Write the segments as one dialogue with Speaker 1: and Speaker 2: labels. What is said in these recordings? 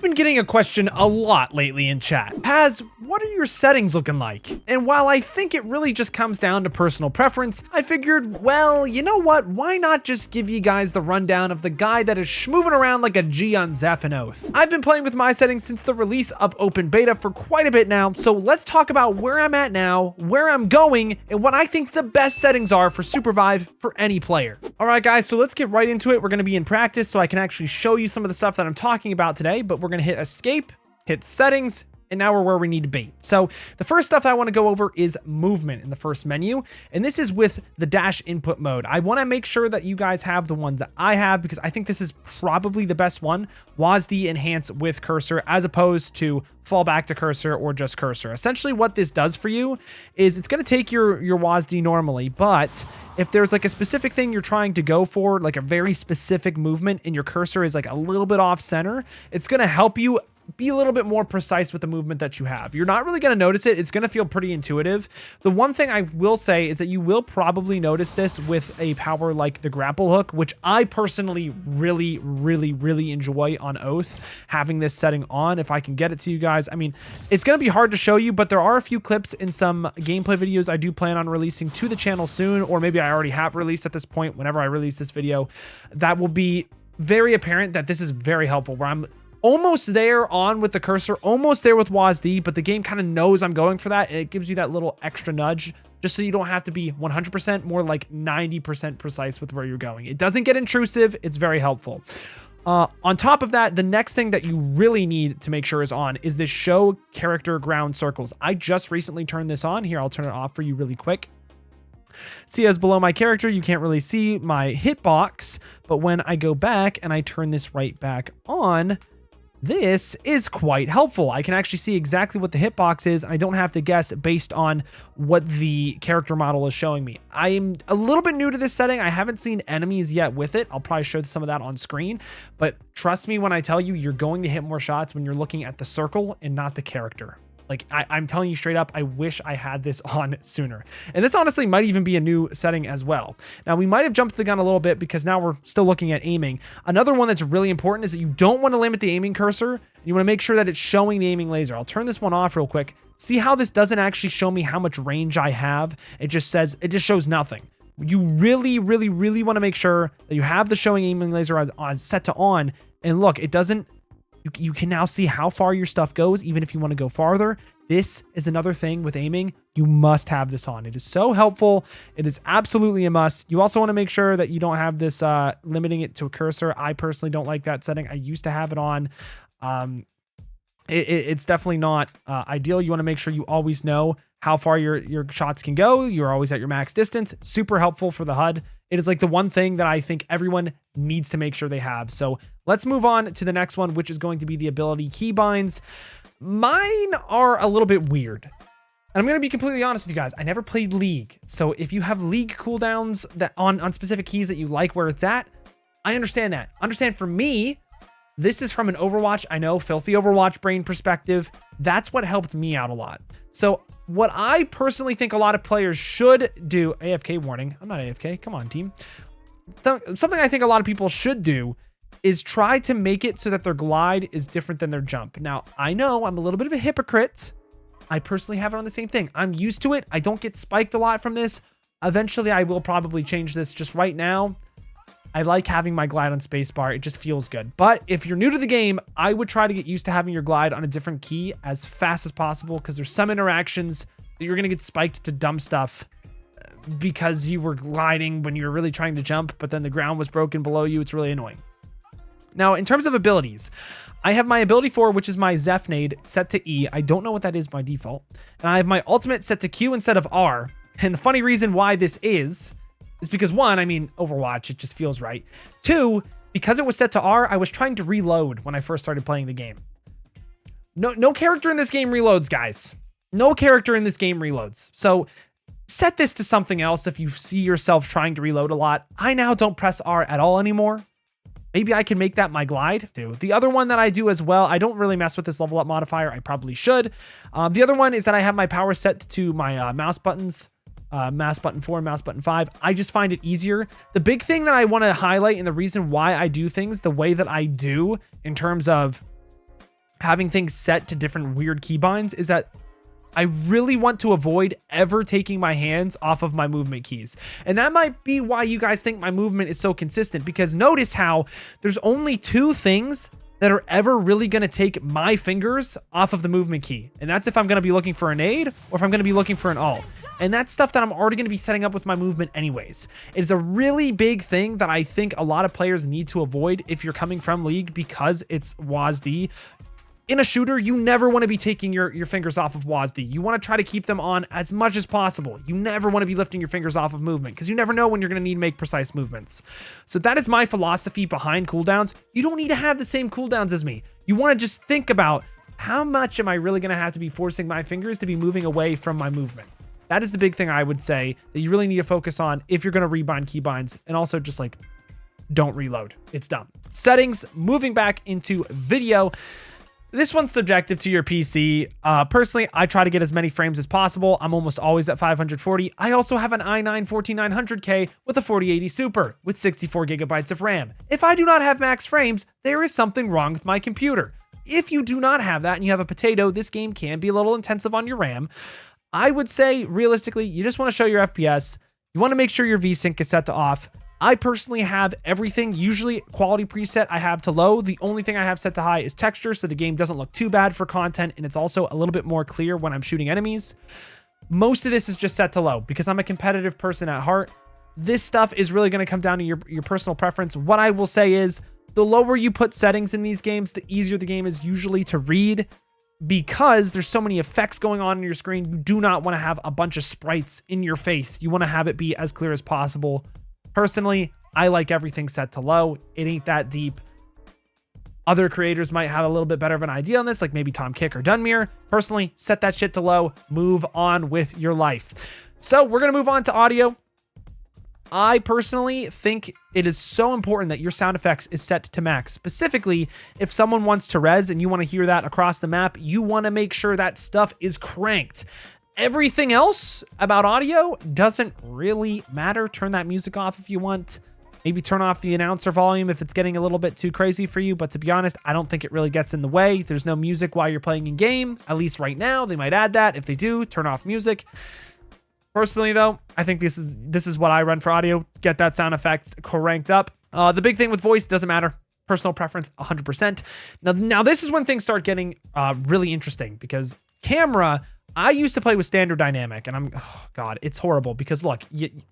Speaker 1: been getting a question a lot lately in chat. Paz, what are your settings looking like? And while I think it really just comes down to personal preference, I figured, well, you know what? Why not just give you guys the rundown of the guy that is schmoving around like a G on Zeph and Oath. I've been playing with my settings since the release of open beta for quite a bit now, so let's talk about where I'm at now, where I'm going, and what I think the best settings are for Supervive for any player. All right, guys, so let's get right into it. We're gonna be in practice so I can actually show you some of the stuff that I'm talking about today, but we're gonna hit escape, hit settings, and now we're where we need to be. So the first stuff I want to go over is movement in the first menu, and this is with the dash input mode. I want to make sure that you guys have the one that I have because I think this is probably the best one, WASD enhance with cursor, as opposed to fall back to cursor or just cursor. Essentially what this does for you is it's going to take your WASD normally, but if there's like a specific thing you're trying to go for, like a very specific movement and your cursor is like a little bit off center, it's going to help you be a little bit more precise with the movement that you have. You're not really going to notice it. It's going to feel pretty intuitive. The one thing I will say is that you will probably notice this with a power like the grapple hook, which I personally really enjoy on Oath, having this setting on. If I can get it to you guys, I mean, it's going to be hard to show you, but there are a few clips in some gameplay videos I do plan on releasing to the channel soon, or maybe I already have released at this point whenever I release this video, that will be very apparent that this is very helpful, where I'm almost there on with the cursor, almost there with WASD, but the game kind of knows I'm going for that, and it gives you that little extra nudge just so you don't have to be 100%, more like 90% precise with where you're going. It doesn't get intrusive. It's very helpful. On top of that, the next thing that you really need to make sure is on is this show character ground circles. I just recently turned this on. Here, I'll turn it off for you really quick. See, as below my character, you can't really see my hitbox, but when I go back and I turn this right back on, this is quite helpful. I can actually see exactly what the hitbox is. I don't have to guess based on what the character model is showing me. I'm a little bit new to this setting. I haven't seen enemies yet with it. I'll probably show some of that on screen, but trust me when I tell you, you're going to hit more shots when you're looking at the circle and not the character. Like, I'm telling you straight up, I wish I had this on sooner. And this honestly might even be a new setting as well. Now, we might have jumped the gun a little bit because now we're still looking at aiming. Another one that's really important is that you don't want to limit the aiming cursor. You want to make sure that it's showing the aiming laser. I'll turn this one off real quick. See how this doesn't actually show me how much range I have? It just shows nothing. You really want to make sure that you have the showing aiming laser on set to on. And look, it doesn't. You can now see how far your stuff goes, even if you want to go farther. This is another thing with aiming. You must have this on. It is so helpful. It is absolutely a must. You also want to make sure that you don't have this limiting it to a cursor. I personally don't like that setting. I used to have it on. It's definitely not ideal. You want to make sure you always know how far your shots can go. You're always at your max distance. Super helpful for the HUD. It is like the one thing that I think everyone needs to make sure they have. So let's move on to the next one, which is going to be the ability keybinds. Mine are a little bit weird. And I'm going to be completely honest with you guys. I never played League. So if you have League cooldowns that on specific keys that you like where it's at, I understand that. Understand for me, this is from an Overwatch, I know, filthy Overwatch brain perspective. That's what helped me out a lot. So what I personally think a lot of players should do, AFK warning, I'm not AFK, come on team. Something I think a lot of people should do is try to make it so that their glide is different than their jump. Now, I know I'm a little bit of a hypocrite. I personally have it on the same thing. I'm used to it. I don't get spiked a lot from this. Eventually, I will probably change this. Just right now, I like having my glide on spacebar. It just feels good. But if you're new to the game, I would try to get used to having your glide on a different key as fast as possible, because there's some interactions that you're going to get spiked to dumb stuff because you were gliding when you were really trying to jump, but then the ground was broken below you. It's really annoying. Now, in terms of abilities, I have my ability 4, which is my Zeph nade, set to E. I don't know what that is by default. And I have my ultimate set to Q instead of R. And the funny reason why this is because 1, I mean, Overwatch, it just feels right. 2, because it was set to R, I was trying to reload when I first started playing the game. No character in this game reloads, guys. No character in this game reloads. So set this to something else if you see yourself trying to reload a lot. I now don't press R at all anymore. Maybe I can make that my glide too. The other one that I do as well, I don't really mess with this level up modifier. I probably should. The other one is that I have my power set to my mouse buttons. Mouse button 4 and mouse button 5. I just find it easier. The big thing that I want to highlight and the reason why I do things the way that I do in terms of having things set to different weird keybinds is that I really want to avoid ever taking my hands off of my movement keys. And that might be why you guys think my movement is so consistent, because notice how there's only 2 things that are ever really going to take my fingers off of the movement key. And that's if I'm going to be looking for a nade or if I'm going to be looking for an alt. And that's stuff that I'm already going to be setting up with my movement anyways. It's a really big thing that I think a lot of players need to avoid if you're coming from League, because it's WASD. In a shooter, you never want to be taking your fingers off of WASD. You want to try to keep them on as much as possible. You never want to be lifting your fingers off of movement, because you never know when you're going to need to make precise movements. So that is my philosophy behind cooldowns. You don't need to have the same cooldowns as me. You want to just think about, how much am I really going to have to be forcing my fingers to be moving away from my movement? That is the big thing I would say that you really need to focus on if you're going to rebind keybinds. And also just like, don't reload. It's dumb. Settings, moving back into video. This one's subjective to your PC. Personally, I try to get as many frames as possible. I'm almost always at 540. I also have an i9-14900K with a 4080 Super with 64 gigabytes of RAM. If I do not have max frames, there is something wrong with my computer. If you do not have that and you have a potato, this game can be a little intensive on your RAM. I would say, realistically, you just want to show your FPS. You want to make sure your VSync is set to off. I personally have everything, usually quality preset I have to low. The only thing I have set to high is texture, so the game doesn't look too bad for content, and it's also a little bit more clear when I'm shooting enemies. Most of this is just set to low because I'm a competitive person at heart. This stuff is really going to come down to your personal preference. What I will say is, the lower you put settings in these games, the easier the game is usually to read, because there's so many effects going on your screen. You do not want to have a bunch of sprites in your face. You want to have it be as clear as possible. Personally, I like everything set to low. It ain't that deep. Other creators might have a little bit better of an idea on this, like maybe Tom Kick or Dunmere. Personally, set that shit to low. Move on with your life. So we're going to move on to audio. I personally think it is so important that your sound effects is set to max. Specifically, if someone wants to res and you want to hear that across the map, you want to make sure that stuff is cranked. Everything else about audio doesn't really matter. Turn that music off if you want. Maybe turn off the announcer volume if it's getting a little bit too crazy for you. But to be honest, I don't think it really gets in the way. There's no music while you're playing in game, at least right now. They might add that. If they do, turn off music. Personally, though, I think this is what I run for audio. Get that sound effects cranked up. The big thing with voice, doesn't matter. Personal preference, 100%. Now this is when things start getting really interesting, because camera, I used to play with standard dynamic, and oh God, it's horrible because look,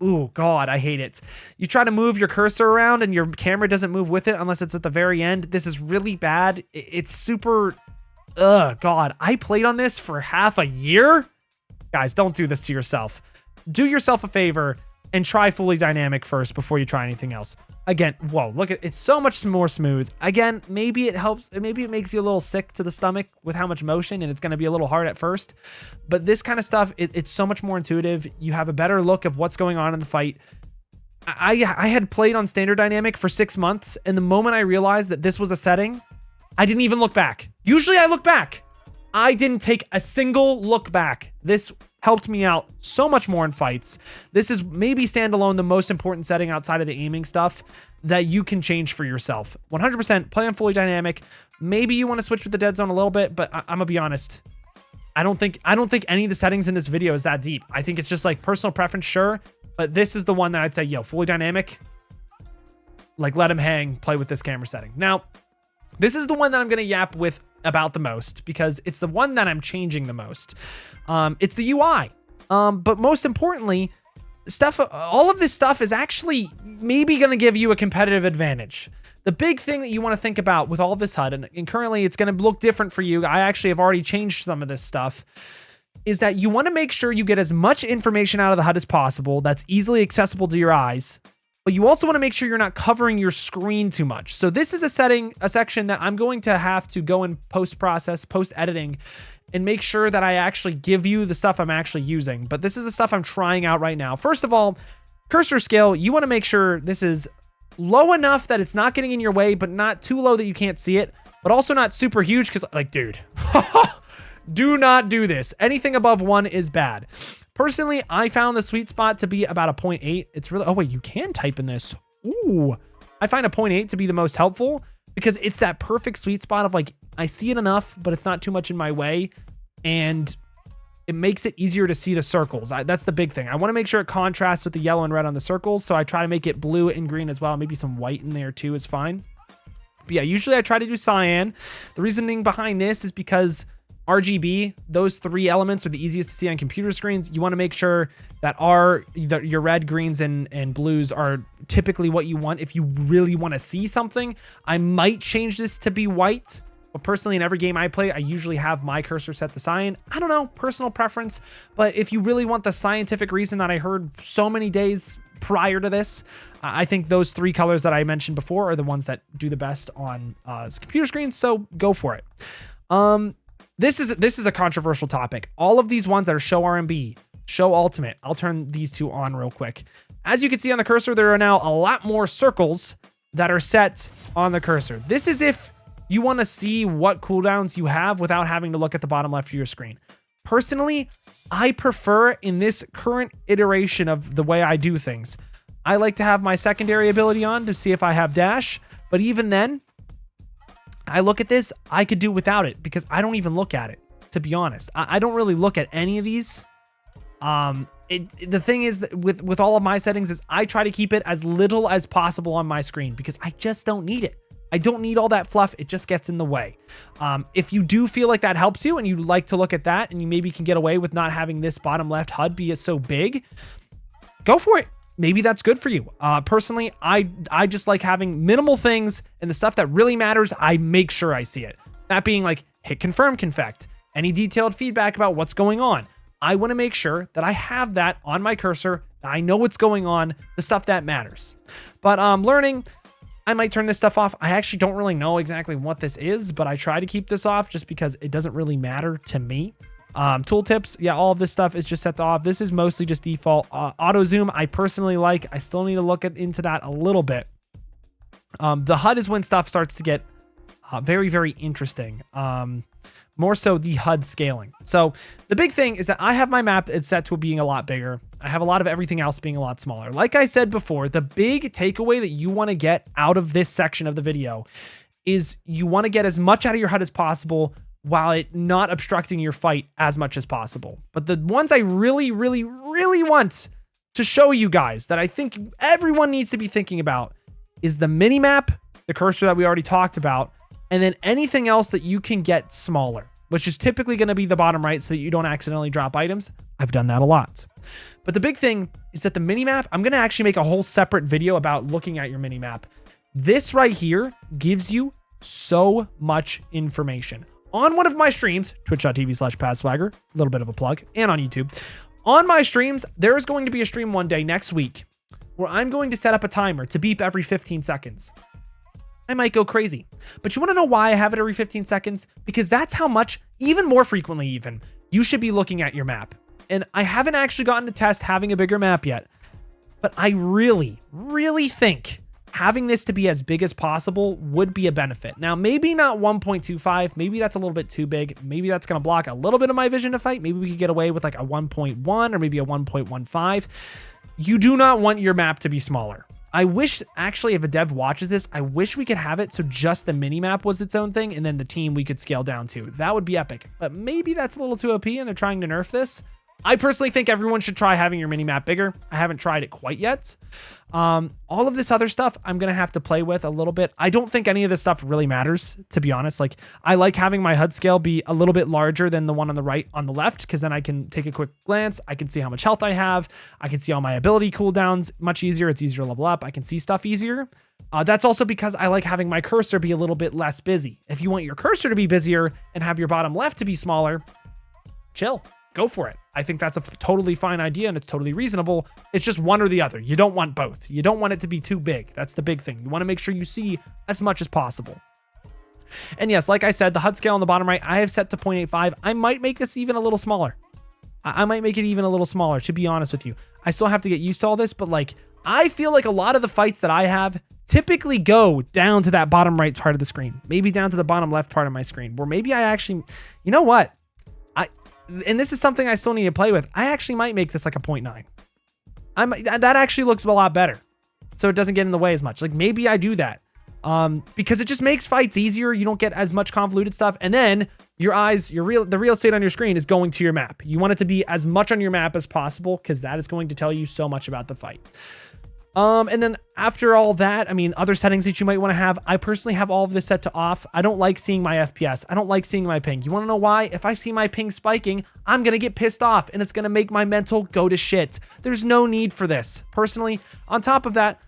Speaker 1: oh God, I hate it. You try to move your cursor around and your camera doesn't move with it unless it's at the very end. This is really bad. It's super, God, I played on this for half a year. Guys, don't do this to yourself. Do yourself a favor and try fully dynamic first before you try anything else. Again, whoa, look at it's so much more smooth. Again, maybe it helps, maybe it makes you a little sick to the stomach with how much motion, and it's going to be a little hard at first. But this kind of stuff, it's so much more intuitive. You have a better look of what's going on in the fight. I had played on standard dynamic for 6 months, and the moment I realized that this was a setting, I didn't even look back. Usually I look back. I didn't take a single look back. This helped me out so much more in fights. This is maybe standalone the most important setting outside of the aiming stuff that you can change for yourself. 100% play on fully dynamic. Maybe you want to switch with the dead zone a little bit, but I'm gonna be honest. I don't think any of the settings in this video is that deep. I think it's just like personal preference, sure, but this is the one that I'd say, yo, fully dynamic, like let him hang, play with this camera setting. Now, this is the one that I'm gonna yap with about the most because it's the one that I'm changing the most. It's the UI. But most importantly, all of this stuff is actually maybe going to give you a competitive advantage. The big thing that you want to think about with all this HUD, and currently it's going to look different for you. I actually have already changed some of this stuff, is that you want to make sure you get as much information out of the HUD as possible that's easily accessible to your eyes. But you also want to make sure you're not covering your screen too much. So this is a section that I'm going to have to go and post-process, post-editing, and make sure that I actually give you the stuff I'm actually using. But this is the stuff I'm trying out right now. First of all, cursor scale, you want to make sure this is low enough that it's not getting in your way, but not too low that you can't see it, but also not super huge because, like, dude, do not do this. Anything above 1 is bad. Personally, I found the sweet spot to be about a 0.8. It's really, oh wait, you can type in this. Ooh, I find a 0.8 to be the most helpful because it's that perfect sweet spot of like I see it enough, but it's not too much in my way. And it makes it easier to see the circles. That's the big thing. I want to make sure it contrasts with the yellow and red on the circles. So I try to make it blue and green as well. Maybe some white in there too is fine. But yeah, usually I try to do cyan. The reasoning behind this is because RGB, those three elements are the easiest to see on computer screens. You want to make sure that your red, greens, and blues are typically what you want if you really want to see something. I might change this to be white, but personally in every game I play, I usually have my cursor set to cyan. I don't know, personal preference, but if you really want the scientific reason that I heard so many days prior to this, I think those three colors that I mentioned before are the ones that do the best on computer screens, so go for it. This is a controversial topic. All of these ones that are show RMB, show ultimate, I'll turn these two on real quick. As you can see on the cursor, there are now a lot more circles that are set on the cursor. This is if you want to see what cooldowns you have without having to look at the bottom left of your screen. Personally, I prefer in this current iteration of the way I do things, I like to have my secondary ability on to see if I have dash, but even then, I look at this, I could do without it because I don't even look at it, to be honest. I don't really look at any of these. The thing is that with all of my settings is I try to keep it as little as possible on my screen because I just don't need it. I don't need all that fluff. It just gets in the way. If you do feel like that helps you and you like to look at that and you maybe can get away with not having this bottom left HUD be so big, go for it. Maybe that's good for you. Personally, I just like having minimal things, and the stuff that really matters, I make sure I see it. That being like hit confirm confect, any detailed feedback about what's going on. I want to make sure that I have that on my cursor, that I know what's going on, the stuff that matters. But learning, I might turn this stuff off. I actually don't really know exactly what this is, but I try to keep this off just because it doesn't really matter to me. Tooltips, yeah, all of this stuff is just set to off. This is mostly just default. Auto zoom, I personally like. I still need to look into that a little bit. The HUD is when stuff starts to get very, very interesting. More so the HUD scaling. So the big thing is that I have my map is set to being a lot bigger. I have a lot of everything else being a lot smaller. Like I said before, the big takeaway that you want to get out of this section of the video is you want to get as much out of your HUD as possible while it not obstructing your fight as much as possible. But the ones I really, really, really want to show you guys that I think everyone needs to be thinking about is the mini map, the cursor that we already talked about, and then anything else that you can get smaller, which is typically going to be the bottom right so that you don't accidentally drop items. I've done that a lot. But the big thing is that the mini map, I'm going to actually make a whole separate video about looking at your mini map. This right here gives you so much information. On one of my streams, twitch.tv/PazSwagger, a little bit of a plug, and on YouTube. On my streams, there is going to be a stream one day next week where I'm going to set up a timer to beep every 15 seconds. I might go crazy. But you want to know why I have it every 15 seconds? Because that's how much, even more frequently even, you should be looking at your map. And I haven't actually gotten to test having a bigger map yet. But I really, really think having this to be as big as possible would be a benefit. Now, maybe not 1.25. Maybe that's a little bit too big. Maybe that's going to block a little bit of my vision to fight. Maybe we could get away with like a 1.1 or maybe a 1.15. You do not want your map to be smaller. I wish, actually, if a dev watches this, I wish we could have it so just the mini map was its own thing and then the team we could scale down to. That would be epic. But maybe that's a little too OP and they're trying to nerf this. I personally think everyone should try having your mini map bigger. I haven't tried it quite yet. All of this other stuff I'm going to have to play with a little bit. I don't think any of this stuff really matters, to be honest. Like, I like having my HUD scale be a little bit larger than the one on the right on the left, because then I can take a quick glance. I can see how much health I have. I can see all my ability cooldowns much easier. It's easier to level up. I can see stuff easier. That's also because I like having my cursor be a little bit less busy. If you want your cursor to be busier and have your bottom left to be smaller, chill. Go for it. I think that's a totally fine idea and it's totally reasonable. It's just one or the other. You don't want both. You don't want it to be too big. That's the big thing. You want to make sure you see as much as possible. And yes, like I said, the HUD scale on the bottom right, I have set to 0.85. I might make this even a little smaller. I might make it even a little smaller, to be honest with you. I still have to get used to all this, but like, I feel like a lot of the fights that I have typically go down to that bottom right part of the screen, maybe down to the bottom left part of my screen, where maybe I actually, you know what? And this is something I still need to play with. I actually might make this like a 0.9. That actually looks a lot better. So it doesn't get in the way as much. Like, maybe I do that. because it just makes fights easier. You don't get as much convoluted stuff. And then your eyes, the real estate on your screen is going to your map. You want it to be as much on your map as possible because that is going to tell you so much about the fight. And then after all that, I mean, other settings that you might want to have, I personally have all of this set to off. I don't like seeing my FPS. I don't like seeing my ping. You want to know why? If I see my ping spiking, I'm going to get pissed off and it's going to make my mental go to shit. There's no need for this. Personally, on top of that,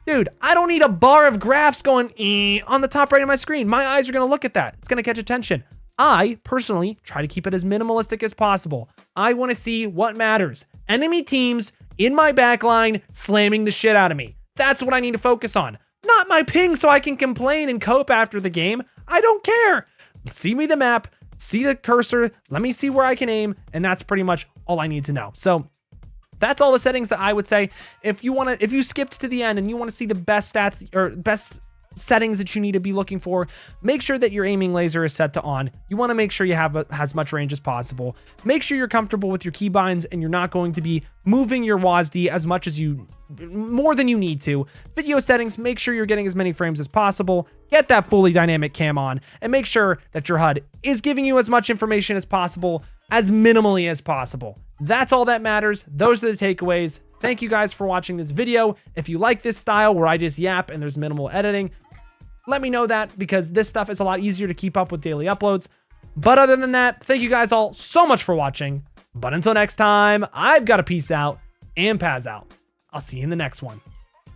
Speaker 1: dude, I don't need a bar of graphs going on the top right of my screen. My eyes are going to look at that. It's going to catch attention. I personally try to keep it as minimalistic as possible. I want to see what matters. Enemy teams in my backline slamming the shit out of me. That's what I need to focus on. Not my ping so I can complain and cope after the game. I don't care. See me the map, see the cursor, let me see where I can aim, and that's pretty much all I need to know. So that's all the settings that I would say. If you skipped to the end and you want to see the best stats or best settings that you need to be looking for, make sure that your aiming laser is set to on. You want to make sure you have as much range as possible. Make sure you're comfortable with your keybinds and you're not going to be moving your WASD as much as more than you need to. Video settings, make sure you're getting as many frames as possible. Get that fully dynamic cam on and make sure that your HUD is giving you as much information as possible, as minimally as possible. That's all that matters. Those are the takeaways. Thank you guys for watching this video. If you like this style where I just yap and there's minimal editing, let me know that because this stuff is a lot easier to keep up with daily uploads. But other than that, thank you guys all so much for watching. But until next time, I've got to peace out and Paz out. I'll see you in the next one.